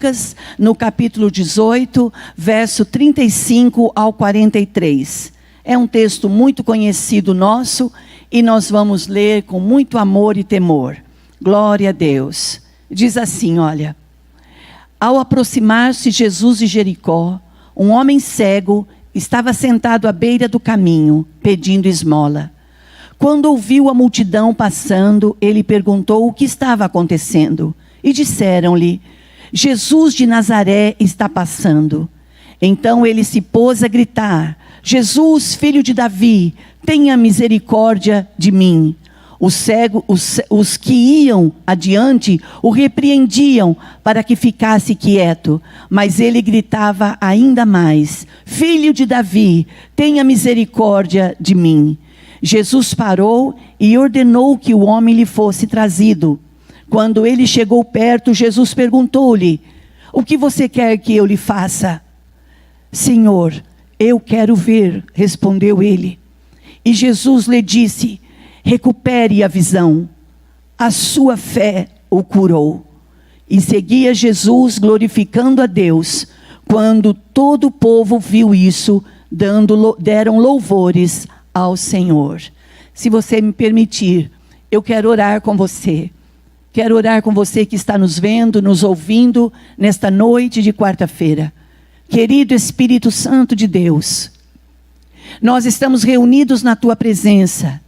Lucas, no capítulo 18, verso 35 ao 43. É um texto muito conhecido nosso e nós vamos ler com muito amor e temor. Glória a Deus. Diz assim, olha: ao aproximar-se Jesus de Jericó, um homem cego estava sentado à beira do caminho, pedindo esmola. Quando ouviu a multidão passando, ele perguntou o que estava acontecendo. E disseram-lhe: Jesus de Nazaré está passando. Então ele se pôs a gritar: Jesus, filho de Davi, tenha misericórdia de mim. Os que iam adiante o repreendiam para que ficasse quieto, mas ele gritava ainda mais: Filho de Davi, tenha misericórdia de mim. Jesus parou e ordenou que o homem lhe fosse trazido. Quando ele chegou perto, Jesus perguntou-lhe: o que você quer que eu lhe faça? Senhor, eu quero ver, respondeu ele. E Jesus lhe disse: recupere a visão, a sua fé o curou. E seguia Jesus glorificando a Deus. Quando todo o povo viu isso, deram louvores ao Senhor. Se você me permitir, eu quero orar com você. Quero orar com você que está nos vendo, nos ouvindo nesta noite de quarta-feira. Querido Espírito Santo de Deus, nós estamos reunidos na tua presença,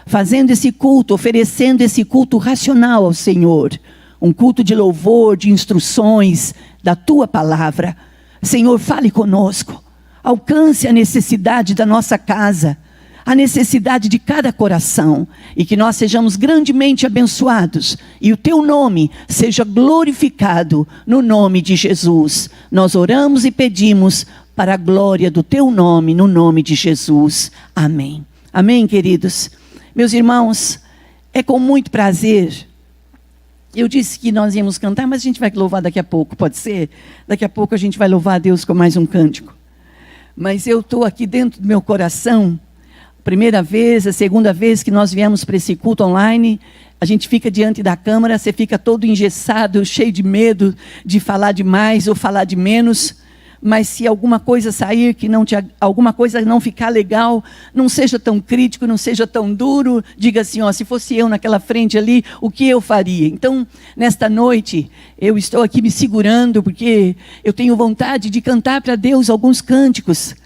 fazendo esse culto, oferecendo esse culto racional ao Senhor, um culto de louvor, de instruções da tua palavra. Senhor, fale conosco, alcance a necessidade da nossa casa, a necessidade de cada coração, e que nós sejamos grandemente abençoados, e o teu nome seja glorificado no nome de Jesus. Nós oramos e pedimos para a glória do teu nome, no nome de Jesus. Amém. Amém, queridos. Meus irmãos, é com muito prazer. Eu disse que nós íamos cantar, mas a gente vai louvar daqui a pouco, pode ser? Daqui a pouco a gente vai louvar a Deus com mais um cântico. Mas eu estou aqui dentro do meu coração. Primeira vez, a segunda vez que nós viemos para esse culto online, a gente fica diante da câmera, você fica todo engessado, cheio de medo de falar demais ou falar de menos. Mas se alguma coisa sair, alguma coisa não ficar legal, não seja tão crítico, não seja tão duro, diga assim, ó, se fosse eu naquela frente ali, o que eu faria? Então, nesta noite, eu estou aqui me segurando, porque eu tenho vontade de cantar para Deus alguns cânticos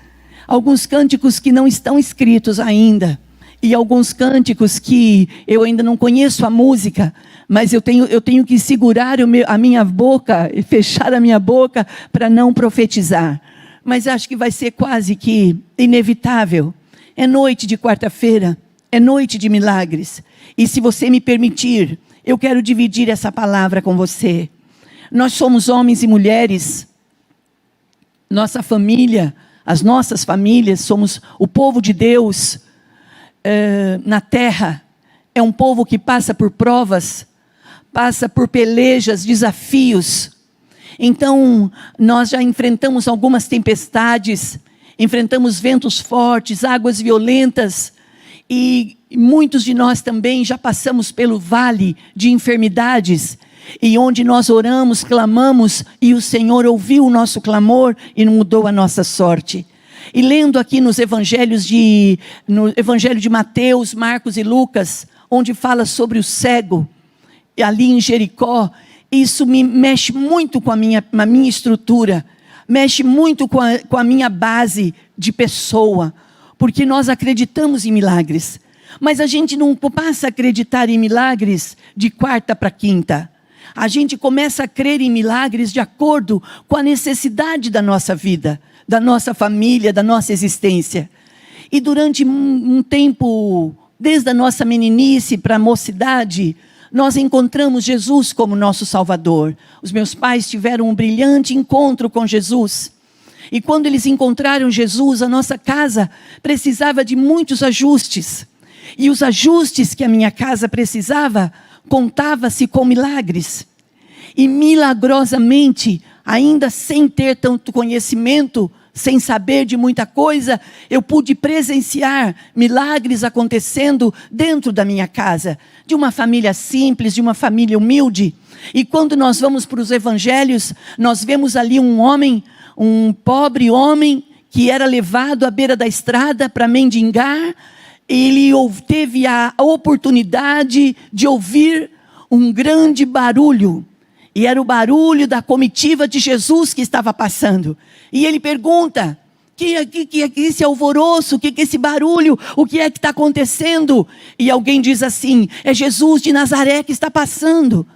que não estão escritos ainda, e alguns cânticos que eu ainda não conheço a música, mas eu tenho que segurar a minha boca, e fechar a minha boca para não profetizar, mas acho que vai ser quase que inevitável. É noite de quarta-feira, é noite de milagres, e se você me permitir, eu quero dividir essa palavra com você. Nós somos homens e mulheres, nossa família, as nossas famílias, somos o povo de Deus na terra. É um povo que passa por provas, passa por pelejas, desafios. Então, nós já enfrentamos algumas tempestades, enfrentamos ventos fortes, águas violentas, e muitos de nós também já passamos pelo vale de enfermidades, e onde nós oramos, clamamos, e o Senhor ouviu o nosso clamor e mudou a nossa sorte. E lendo aqui no Evangelho de Mateus, Marcos e Lucas, onde fala sobre o cego, ali em Jericó, isso me mexe muito com a minha estrutura, mexe muito com a minha base de pessoa, porque nós acreditamos em milagres, mas a gente não passa a acreditar em milagres de quarta para quinta. A gente começa a crer em milagres de acordo com a necessidade da nossa vida, da nossa família, da nossa existência. E durante um tempo, desde a nossa meninice para a mocidade, nós encontramos Jesus como nosso Salvador. Os meus pais tiveram um brilhante encontro com Jesus. E quando eles encontraram Jesus, a nossa casa precisava de muitos ajustes. E os ajustes que a minha casa precisava, contava-se com milagres. E milagrosamente, ainda sem ter tanto conhecimento, sem saber de muita coisa, eu pude presenciar milagres acontecendo dentro da minha casa, de uma família simples, de uma família humilde, E quando nós vamos para os evangelhos, nós vemos ali um homem, um pobre homem, que era levado à beira da estrada para mendigar. Ele teve a oportunidade de ouvir um grande barulho. E era o barulho da comitiva de Jesus que estava passando. E ele pergunta: que é esse alvoroço? O que é esse barulho? O que é que está acontecendo? E alguém diz assim: é Jesus de Nazaré que está passando.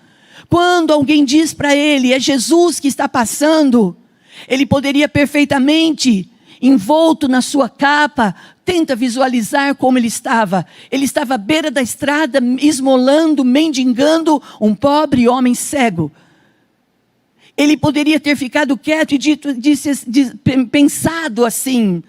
Quando alguém diz para ele: é Jesus que está passando, ele poderia perfeitamente, envolto na sua capa, tenta visualizar como ele estava. Ele estava à beira da estrada, esmolando, mendigando, um pobre homem cego. Ele poderia ter ficado quieto e pensado assim: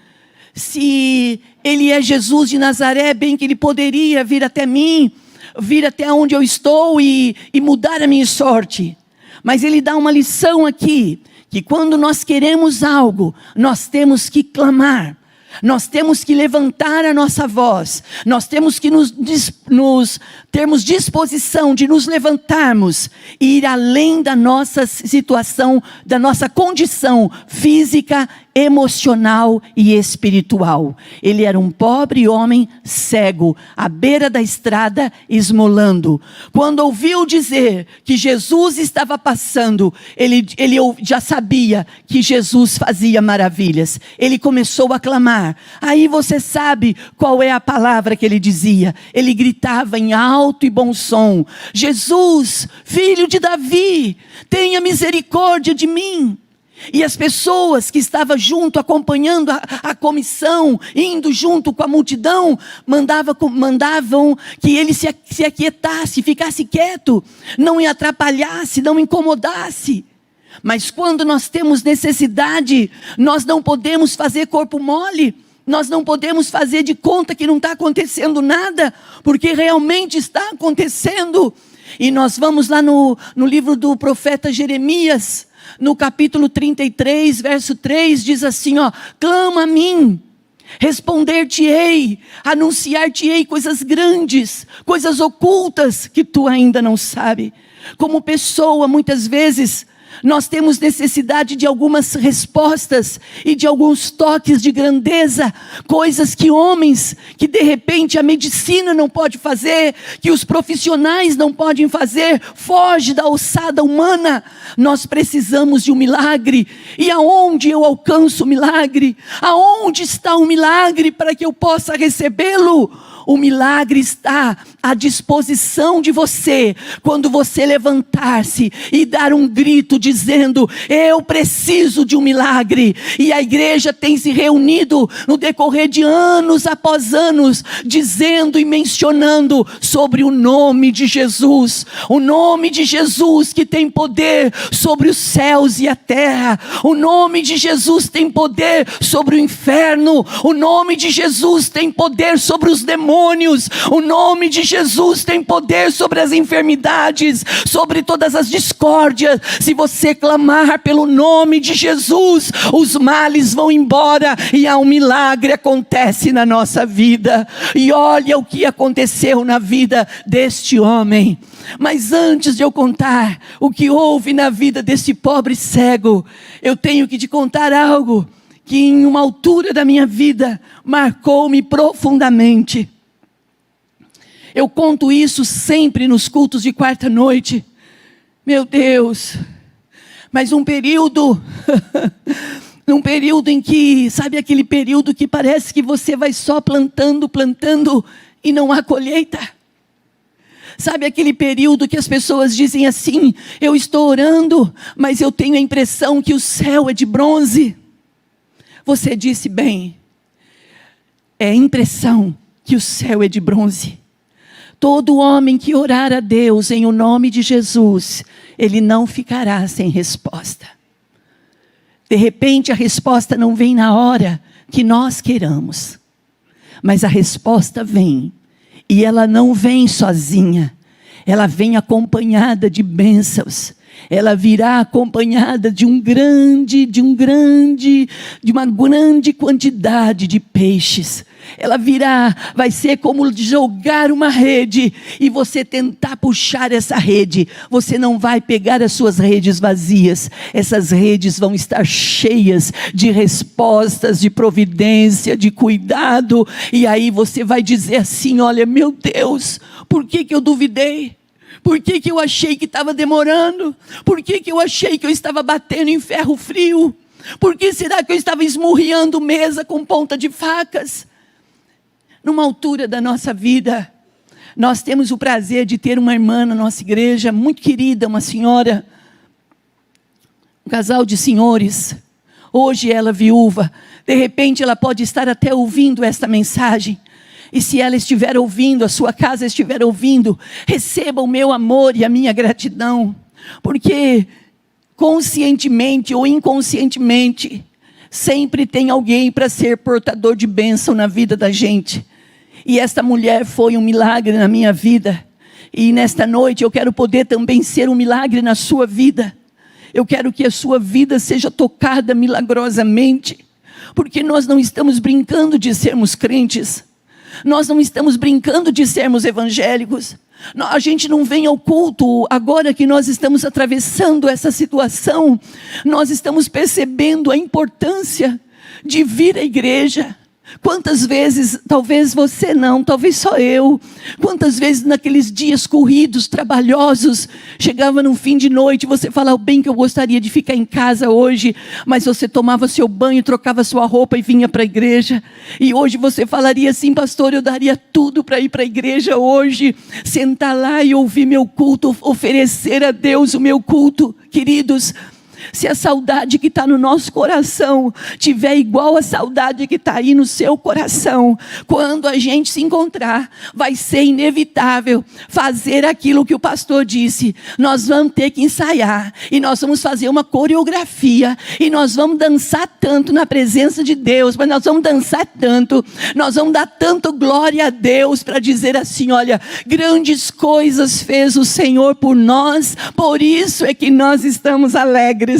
se ele é Jesus de Nazaré, bem que ele poderia vir até mim, vir até onde eu estou e mudar a minha sorte. Mas ele dá uma lição aqui, que quando nós queremos algo, nós temos que clamar. Nós temos que levantar a nossa voz. Nós temos que termos disposição de nos levantarmos e ir além da nossa situação, da nossa condição física, emocional e espiritual. Ele era um pobre homem cego, à beira da estrada, esmolando. Quando ouviu dizer que Jesus estava passando, ele já sabia que Jesus fazia maravilhas. Ele começou a clamar. Aí você sabe qual é a palavra que ele dizia. Ele gritava em alto e bom som: Jesus, filho de Davi, tenha misericórdia de mim. E as pessoas que estavam junto, acompanhando a comissão, indo junto com a multidão, mandavam que ele se aquietasse, ficasse quieto, não atrapalhasse, não incomodasse. Mas quando nós temos necessidade, nós não podemos fazer corpo mole, nós não podemos fazer de conta que não está acontecendo nada, porque realmente está acontecendo. E nós vamos lá no livro do profeta Jeremias, no capítulo 33, verso 3, diz assim, clama a mim, responder-te-ei, anunciar-te-ei coisas grandes, coisas ocultas que tu ainda não sabes. Como pessoa, muitas vezes, nós temos necessidade de algumas respostas e de alguns toques de grandeza, coisas que homens, que de repente a medicina não pode fazer, que os profissionais não podem fazer, foge da alçada humana. Nós precisamos de um milagre. E aonde eu alcanço o milagre? Aonde está o milagre para que eu possa recebê-lo? O milagre está à disposição de você, quando você levantar-se e dar um grito dizendo: eu preciso de um milagre. E a igreja tem se reunido no decorrer de anos após anos, dizendo e mencionando sobre o nome de Jesus. O nome de Jesus que tem poder sobre os céus e a terra. O nome de Jesus tem poder sobre o inferno. O nome de Jesus tem poder sobre os demônios. O nome de Jesus tem poder sobre as enfermidades, sobre todas as discórdias. Se você clamar pelo nome de Jesus, os males vão embora e um milagre acontece na nossa vida. E olha o que aconteceu na vida deste homem. Mas antes de eu contar o que houve na vida desse pobre cego, eu tenho que te contar algo que em uma altura da minha vida marcou-me profundamente. Eu conto isso sempre nos cultos de quarta noite. Meu Deus. Mas um período em que, sabe aquele período que parece que você vai só plantando e não há colheita? Sabe aquele período que as pessoas dizem assim: eu estou orando, mas eu tenho a impressão que o céu é de bronze. Você disse bem, é a impressão que o céu é de bronze. Todo homem que orar a Deus em o nome de Jesus, ele não ficará sem resposta. De repente a resposta não vem na hora que nós queramos, mas a resposta vem, e ela não vem sozinha, ela vem acompanhada de bênçãos. ela virá acompanhada de uma grande quantidade de peixes. Ela virá, vai ser como jogar uma rede e você tentar puxar essa rede. Você não vai pegar as suas redes vazias. Essas redes vão estar cheias de respostas, de providência, de cuidado. E aí você vai dizer assim: olha, meu Deus, por que eu duvidei? Por que eu achei que estava demorando? Por que eu achei que eu estava batendo em ferro frio? Por que será que eu estava esmurriando mesa com ponta de facas? Numa altura da nossa vida, nós temos o prazer de ter uma irmã na nossa igreja, muito querida, uma senhora, um casal de senhores. Hoje ela viúva, de repente ela pode estar até ouvindo esta mensagem. E se ela estiver ouvindo, a sua casa estiver ouvindo, receba o meu amor e a minha gratidão. Porque conscientemente ou inconscientemente, sempre tem alguém para ser portador de bênção na vida da gente. E esta mulher foi um milagre na minha vida. E nesta noite eu quero poder também ser um milagre na sua vida. Eu quero que a sua vida seja tocada milagrosamente. Porque nós não estamos brincando de sermos crentes. Nós não estamos brincando de sermos evangélicos. A gente não vem ao culto agora que nós estamos atravessando essa situação. Nós estamos percebendo a importância de vir à igreja. Quantas vezes, talvez você não, talvez só eu, quantas vezes naqueles dias corridos, trabalhosos, chegava no fim de noite, você falava: bem que eu gostaria de ficar em casa hoje, mas você tomava seu banho, trocava sua roupa e vinha para a igreja. E hoje você falaria assim: pastor, eu daria tudo para ir para a igreja hoje, sentar lá e ouvir meu culto, oferecer a Deus o meu culto. Queridos, se a saudade que está no nosso coração tiver igual a saudade que está aí no seu coração, quando a gente se encontrar, vai ser inevitável fazer aquilo que o pastor disse. Nós vamos ter que ensaiar, e nós vamos fazer uma coreografia, e nós vamos dançar tanto na presença de Deus, mas nós vamos dançar tanto, nós vamos dar tanto glória a Deus, para dizer assim: olha, grandes coisas fez o Senhor por nós, por isso é que nós estamos alegres.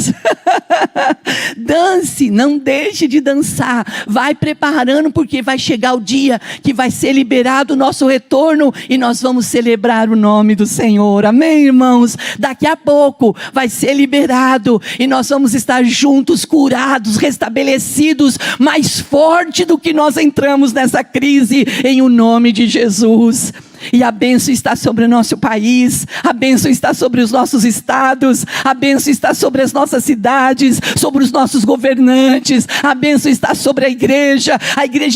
Dance, não deixe de dançar, vai preparando, porque vai chegar o dia que vai ser liberado o nosso retorno e nós vamos celebrar o nome do Senhor. Amém, irmãos? Daqui a pouco vai ser liberado e nós vamos estar juntos, curados, restabelecidos, mais forte do que nós entramos nessa crise, em o nome de Jesus. E a bênção está sobre o nosso país, a bênção está sobre os nossos estados, a bênção está sobre as nossas cidades, sobre os nossos governantes, a bênção está sobre a igreja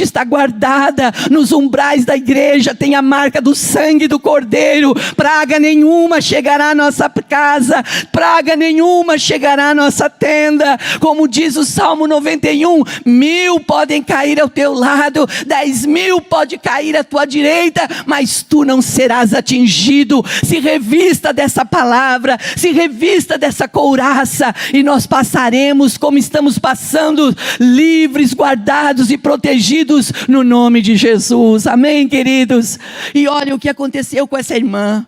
está guardada, nos umbrais da igreja tem a marca do sangue do Cordeiro. Praga nenhuma chegará à nossa casa, praga nenhuma chegará à nossa tenda, como diz o Salmo 91, 1000 podem cair ao teu lado, 10.000 pode cair à tua direita, mas tu não serás atingido. Se revista dessa palavra, se revista dessa couraça, e nós passaremos como estamos passando, livres, guardados e protegidos no nome de Jesus. Amém, queridos? E olha o que aconteceu com essa irmã,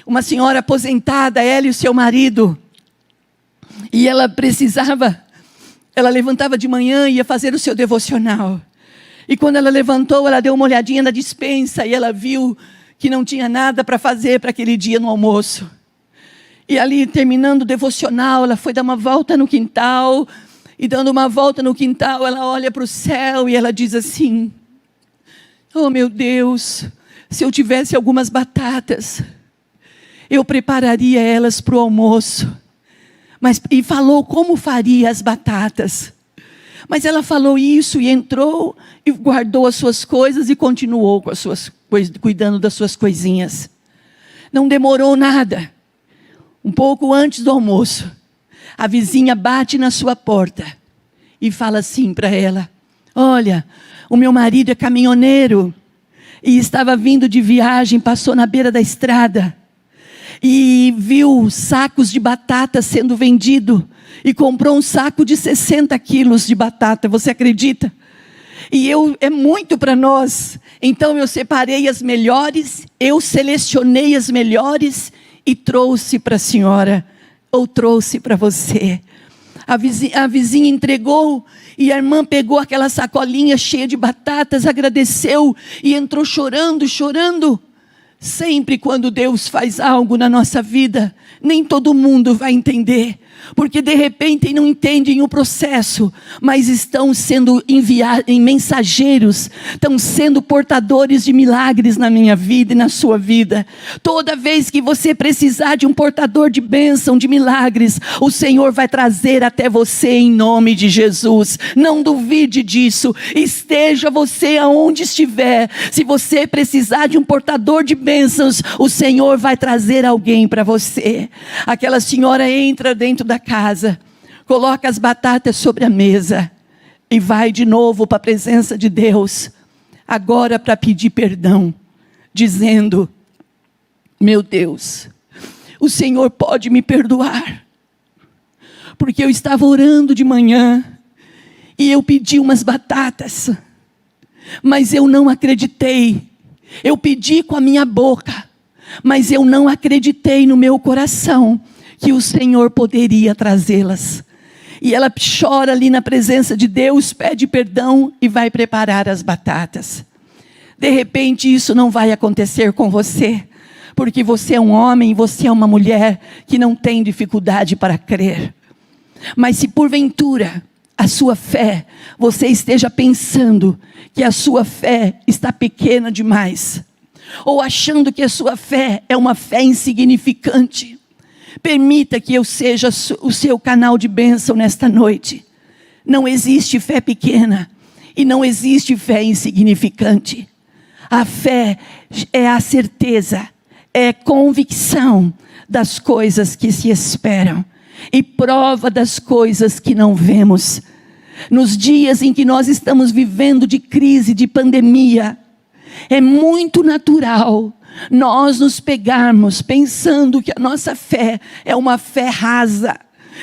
uma senhora aposentada, ela e o seu marido, e ela levantava de manhã e ia fazer o seu devocional, e quando ela levantou, ela deu uma olhadinha na despensa e ela viu que não tinha nada para fazer para aquele dia no almoço. E ali, terminando o devocional, ela foi dar uma volta no quintal, e dando uma volta no quintal, ela olha para o céu e ela diz assim: oh meu Deus, se eu tivesse algumas batatas, eu prepararia elas para o almoço. E falou como faria as batatas. Mas ela falou isso e entrou e guardou as suas coisas e continuou com as suas cuidando das suas coisinhas. Não demorou nada. Um pouco antes do almoço, a vizinha bate na sua porta e fala assim para ela: olha, o meu marido é caminhoneiro e estava vindo de viagem, passou na beira da estrada e viu sacos de batata sendo vendido e comprou um saco de 60 quilos de batata. Você acredita? E é muito para nós. Então eu separei as melhores, eu selecionei as melhores e trouxe para a senhora ou trouxe para você. A vizinha entregou e a irmã pegou aquela sacolinha cheia de batatas, agradeceu e entrou chorando, chorando. Sempre quando Deus faz algo na nossa vida, nem todo mundo vai entender, porque de repente não entendem o processo, mas estão sendo enviados em mensageiros, estão sendo portadores de milagres na minha vida e na sua vida. Toda vez que você precisar de um portador de bênção, de milagres, o Senhor vai trazer até você em nome de Jesus. Não duvide disso. Esteja você aonde estiver, se você precisar de um portador de bênçãos, o Senhor vai trazer alguém para você. Aquela senhora entra dentro da casa, coloca as batatas sobre a mesa e vai de novo para a presença de Deus, agora para pedir perdão, dizendo: meu Deus, o Senhor pode me perdoar, porque eu estava orando de manhã e eu pedi umas batatas, mas eu não acreditei. Eu pedi com a minha boca, mas eu não acreditei no meu coração que o Senhor poderia trazê-las. E ela chora ali na presença de Deus, pede perdão e vai preparar as batatas. De repente isso não vai acontecer com você, porque você é um homem, você é uma mulher que não tem dificuldade para crer. Mas se porventura a sua fé, você esteja pensando que a sua fé está pequena demais, ou achando que a sua fé é uma fé insignificante, permita que eu seja o seu canal de bênção nesta noite. Não existe fé pequena e não existe fé insignificante. A fé é a certeza, é convicção das coisas que se esperam e prova das coisas que não vemos. Nos dias em que nós estamos vivendo de crise, de pandemia, é muito natural nós nos pegarmos pensando que a nossa fé é uma fé rasa,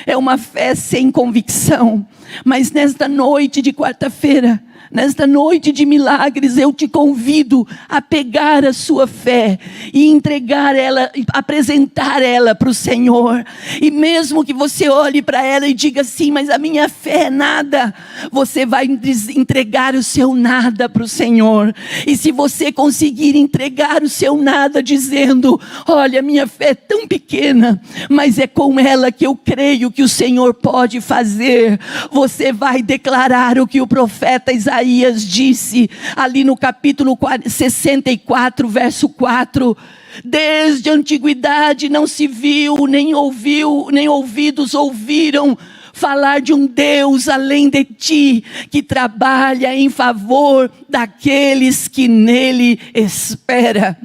é uma fé sem convicção. Mas nesta noite de quarta-feira, nesta noite de milagres, eu te convido a pegar a sua fé e entregar ela, apresentar ela para o Senhor. E mesmo que você olhe para ela e diga assim: mas a minha fé é nada, você vai entregar o seu nada para o Senhor. E se você conseguir entregar o seu nada dizendo: olha, minha fé é tão pequena, mas é com ela que eu creio que o Senhor pode fazer, você vai declarar o que o profeta Isaías disse ali no capítulo 64, verso 4. Desde a antiguidade não se viu, nem ouvidos ouviram falar de um Deus além de ti, que trabalha em favor daqueles que nele esperam.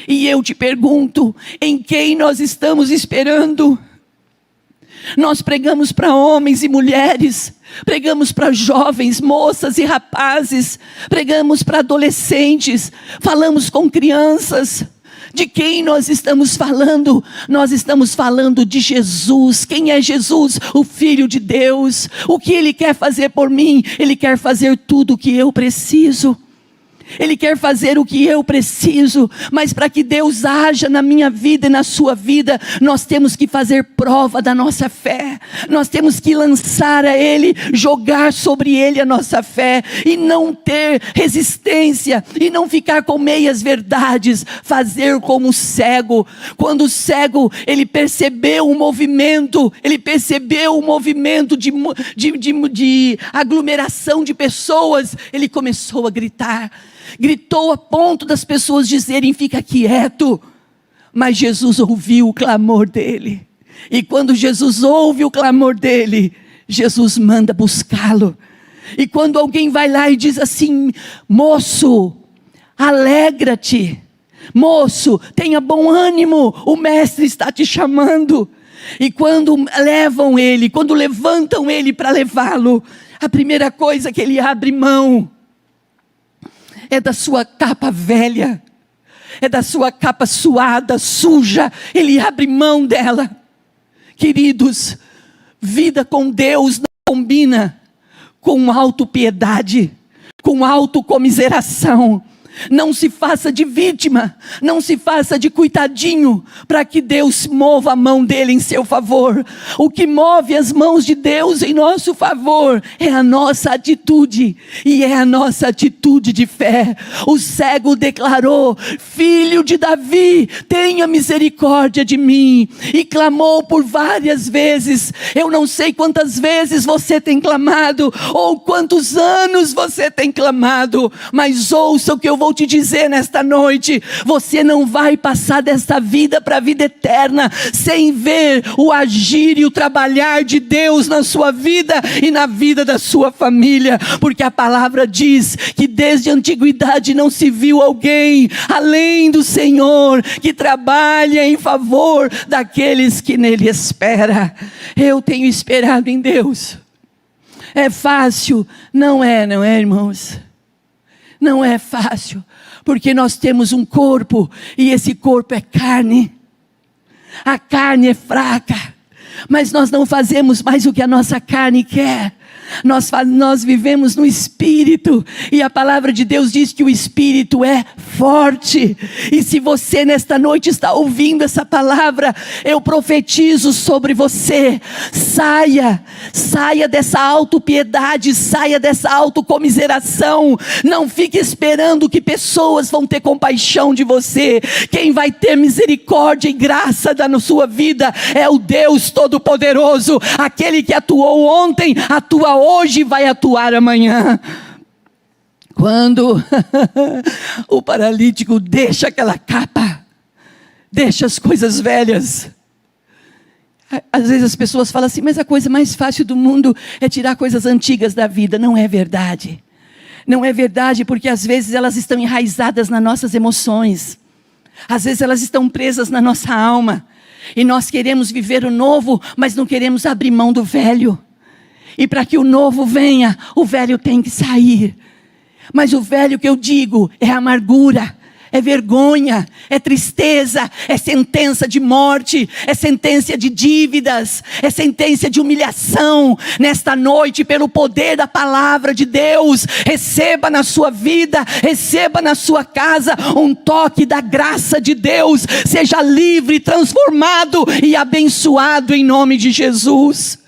E eu te pergunto, em quem nós estamos esperando? Nós pregamos para homens e mulheres, pregamos para jovens, moças e rapazes, pregamos para adolescentes, falamos com crianças. De quem nós estamos falando? Nós estamos falando de Jesus. Quem é Jesus? O Filho de Deus. O que Ele quer fazer por mim? Ele quer fazer tudo o que eu preciso. Ele quer fazer o que eu preciso, mas para que Deus haja na minha vida e na sua vida, nós temos que fazer prova da nossa fé, nós temos que lançar a Ele, jogar sobre Ele a nossa fé, e não ter resistência, e não ficar com meias verdades, fazer como o cego. Quando o cego, ele percebeu um movimento, de aglomeração de pessoas, ele começou a gritar. Gritou a ponto das pessoas dizerem: fica quieto. Mas Jesus ouviu o clamor dele. E quando Jesus ouve o clamor dele, Jesus manda buscá-lo. E quando alguém vai lá e diz assim: moço, alegra-te. Moço, tenha bom ânimo, o mestre está te chamando. E quando levantam ele para levá-lo, a primeira coisa que ele abre mão é da sua capa velha, é da sua capa suada, suja. Ele abre mão dela. Queridos, vida com Deus não combina com autopiedade, com autocomiseração. Não se faça de vítima, não se faça de coitadinho, para que Deus mova a mão dele em seu favor. O que move as mãos de Deus em nosso favor é a nossa atitude, e é a nossa atitude de fé. O cego declarou: filho de Davi, tenha misericórdia de mim, e clamou por várias vezes. Eu não sei quantas vezes você tem clamado, ou quantos anos você tem clamado, mas ouça o que eu vou te dizer nesta noite: você não vai passar desta vida para a vida eterna sem ver o agir e o trabalhar de Deus na sua vida e na vida da sua família, porque a palavra diz que desde a antiguidade não se viu alguém além do Senhor que trabalha em favor daqueles que nele espera. Eu tenho esperado em Deus. É fácil? Não é, irmãos? Não é fácil, porque nós temos um corpo, e esse corpo é carne. A carne é fraca, mas nós não fazemos mais o que a nossa carne quer. Nós vivemos no Espírito, e a palavra de Deus diz que o Espírito é forte. E se você nesta noite está ouvindo essa palavra, eu profetizo sobre você: saia dessa autopiedade, saia dessa autocomiseração. Não fique esperando que pessoas vão ter compaixão de você. Quem vai ter misericórdia e graça na sua vida é o Deus Todo-Poderoso. Aquele que atuou ontem, atua hoje e vai atuar amanhã. Quando o paralítico deixa aquela capa, deixa as coisas velhas. Às vezes as pessoas falam assim: mas a coisa mais fácil do mundo é tirar coisas antigas da vida. Não é verdade. Não é verdade, porque às vezes elas estão enraizadas nas nossas emoções. Às vezes elas estão presas na nossa alma. E nós queremos viver o novo, mas não queremos abrir mão do velho. E para que o novo venha, o velho tem que sair. Mas o velho que eu digo é amargura, é vergonha, é tristeza, é sentença de morte, é sentença de dívidas, é sentença de humilhação. Nesta noite, pelo poder da palavra de Deus, receba na sua vida, receba na sua casa um toque da graça de Deus. Seja livre, transformado e abençoado em nome de Jesus.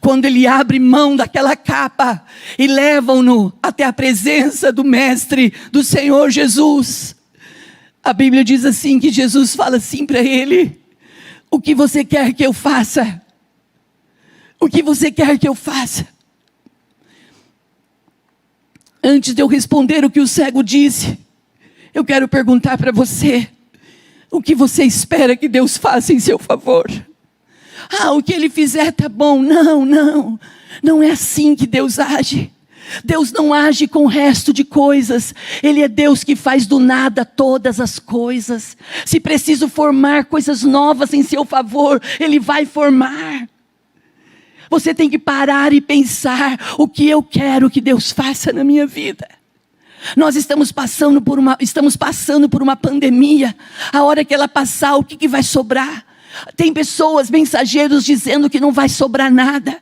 Quando ele abre mão daquela capa e levam-no até a presença do Mestre, do Senhor Jesus, a Bíblia diz assim, que Jesus fala assim para ele: o que você quer que eu faça? O que você quer que eu faça? Antes de eu responder o que o cego disse, eu quero perguntar para você: o que você espera que Deus faça em seu favor? O que ele fizer tá bom. Não é assim que Deus age. Deus não age com o resto de coisas. Ele é Deus que faz do nada todas as coisas. Se preciso formar coisas novas em seu favor, Ele vai formar. Você tem que parar e pensar: o que eu quero que Deus faça na minha vida? Nós estamos passando por uma pandemia. A hora que ela passar, o que vai sobrar? Tem pessoas, mensageiros, dizendo que não vai sobrar nada.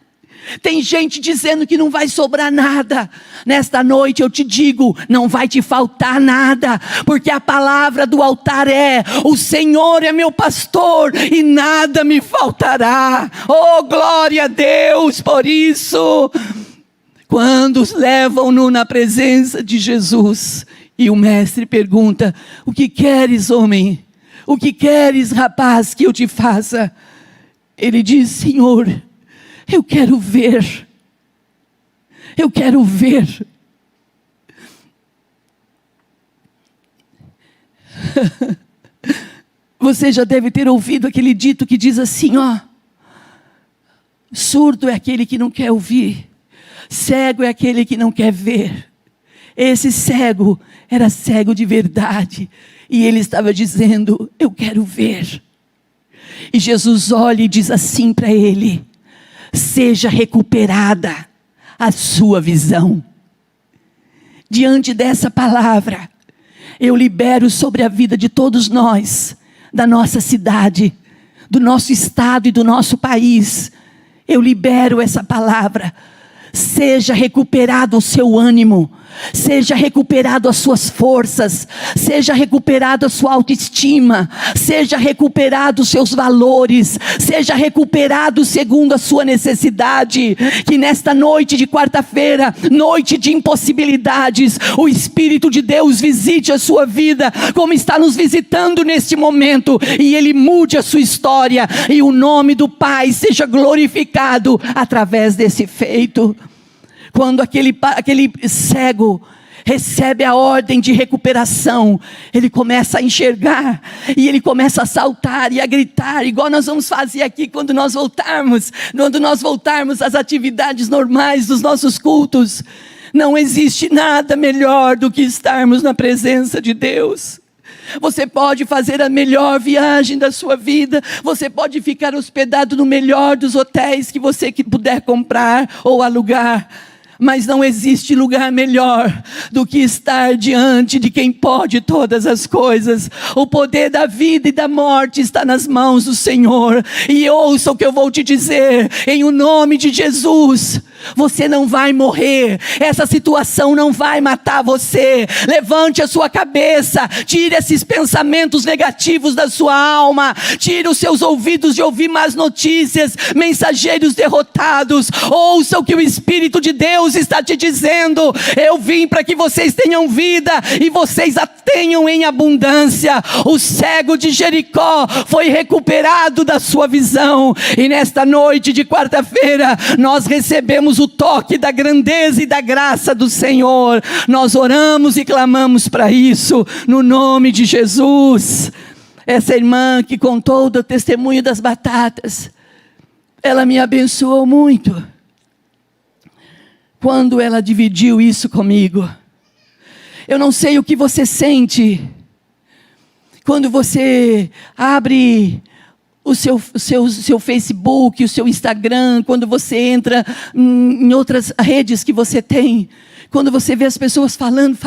Tem gente dizendo que não vai sobrar nada. Nesta noite eu te digo: não vai te faltar nada, porque a palavra do altar é: o Senhor é meu pastor e nada me faltará. Oh, glória a Deus por isso. Quando levam-no na presença de Jesus, e o mestre pergunta: o que queres, homem? O que queres, rapaz, que eu te faça? Ele diz: Senhor, eu quero ver. Eu quero ver. Você já deve ter ouvido aquele dito que diz assim, surdo é aquele que não quer ouvir, cego é aquele que não quer ver. Esse cego era cego de verdade, e ele estava dizendo: eu quero ver. E Jesus olha e diz assim para ele: seja recuperada a sua visão. Diante dessa palavra, eu libero sobre a vida de todos nós, da nossa cidade, do nosso estado e do nosso país. Eu libero essa palavra: seja recuperado o seu ânimo, seja recuperado as suas forças, seja recuperado a sua autoestima, seja recuperado os seus valores, seja recuperado segundo a sua necessidade. Que nesta noite de quarta-feira, noite de impossibilidades, o Espírito de Deus visite a sua vida, como está nos visitando neste momento, e Ele mude a sua história, e o nome do Pai seja glorificado através desse feito. Quando aquele cego recebe a ordem de recuperação, ele começa a enxergar, e ele começa a saltar e a gritar, igual nós vamos fazer aqui quando nós voltarmos às atividades normais dos nossos cultos. Não existe nada melhor do que estarmos na presença de Deus. Você pode fazer a melhor viagem da sua vida, você pode ficar hospedado no melhor dos hotéis que você puder comprar ou alugar, mas não existe lugar melhor do que estar diante de quem pode todas as coisas. O poder da vida e da morte está nas mãos do Senhor. E ouça o que eu vou te dizer, em o nome de Jesus. Você não vai morrer, essa situação não vai matar você. Levante a sua cabeça, tire esses pensamentos negativos da sua alma, tire os seus ouvidos de ouvir más notícias, mensageiros derrotados. Ouça o que o Espírito de Deus está te dizendo. Eu vim para que vocês tenham vida e vocês a tenham em abundância. O cego de Jericó foi recuperado da sua visão, e nesta noite de quarta-feira nós recebemos o toque da grandeza e da graça do Senhor. Nós oramos e clamamos para isso, no nome de Jesus. Essa irmã que contou do testemunho das batatas, ela me abençoou muito quando ela dividiu isso comigo. Eu não sei o que você sente quando você abre o seu Facebook, o seu Instagram, quando você entra em outras redes que você tem, quando você vê as pessoas falando,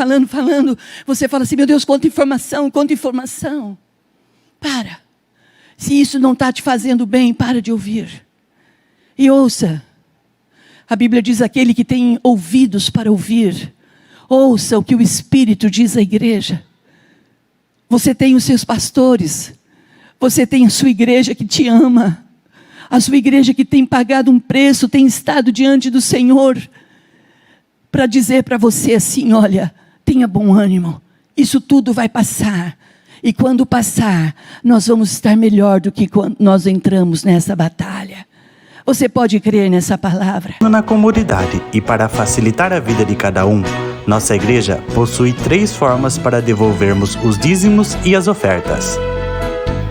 você fala assim: meu Deus, quanta informação. Para. Se isso não está te fazendo bem, para de ouvir. E ouça. A Bíblia diz: aquele que tem ouvidos para ouvir, ouça o que o Espírito diz à igreja. Você tem os seus pastores, você tem a sua igreja que te ama, a sua igreja que tem pagado um preço, tem estado diante do Senhor, para dizer para você assim: olha, tenha bom ânimo, isso tudo vai passar, e quando passar, nós vamos estar melhor do que quando nós entramos nessa batalha. Você pode crer nessa palavra? Na comunidade, e para facilitar a vida de cada um, nossa igreja possui 3 formas para devolvermos os dízimos e as ofertas.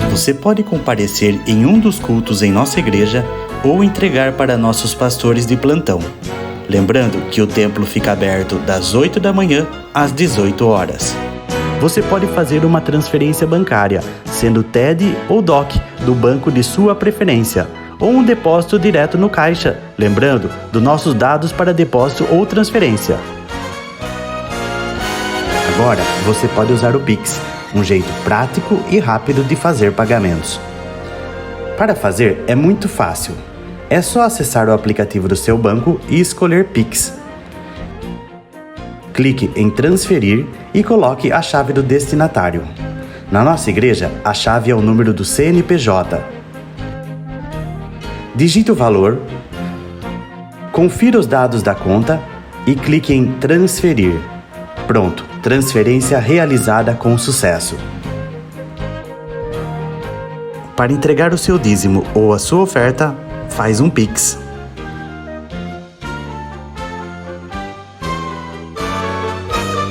Você pode comparecer em um dos cultos em nossa igreja ou entregar para nossos pastores de plantão. Lembrando que o templo fica aberto das 8 da manhã às 18 horas. Você pode fazer uma transferência bancária, sendo TED ou DOC, do banco de sua preferência, ou um depósito direto no caixa, lembrando dos nossos dados para depósito ou transferência. Agora, você pode usar o Pix, um jeito prático e rápido de fazer pagamentos. Para fazer é muito fácil. É só acessar o aplicativo do seu banco e escolher Pix. Clique em transferir e coloque a chave do destinatário. Na nossa igreja, a chave é o número do CNPJ. Digite o valor, confira os dados da conta e clique em transferir. Pronto, transferência realizada com sucesso. Para entregar o seu dízimo ou a sua oferta, faz um Pix.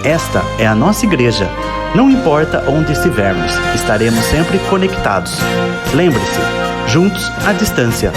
Esta é a nossa igreja. Não importa onde estivermos, estaremos sempre conectados. Lembre-se, juntos à distância.